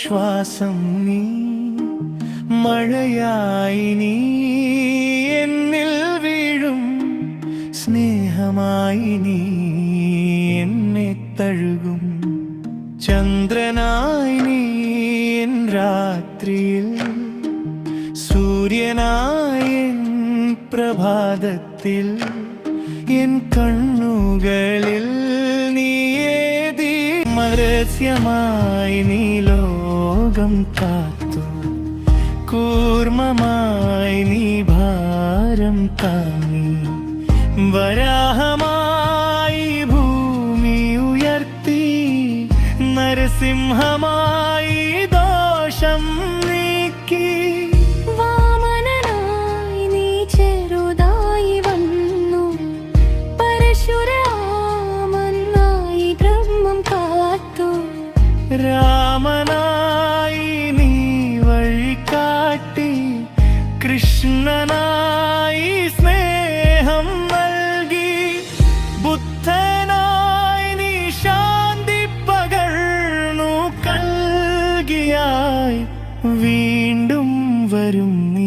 ശ്വാസം നീ, മഴയായി നീ എന്നിൽ വീഴും, സ്നേഹമായി നീ എന്നെ തഴുകും. ചന്ദ്രനായി നീ എൻ രാത്രിയിൽ, സൂര്യനായി എൻ പ്രഭാതത്തിൽ, എൻ കണ്ണുകളിൽ നീ ഏതി രഹസ്യമായി നീ ലോകം കാത്തു, കൂർമ്മമായി നീ ഭാരം താങ്ങി, വരാഹമായി ഭൂമി ഉയർത്തി, നരസിംഹമായി ദോഷം നീക്കി. വാമനനായി നീ ചെറുതായി വന്നു, പരശുരാമനായി ബ്രഹ്മം കാത്തു, രാമനായി നീ വഴികാട്ടി, കൃഷ്ണനായി സ്നേഹം നൽകി, ബുദ്ധനായി നീ ശാന്തി പകർന്നു, കൽകിയായി വീണ്ടും വരും നീ.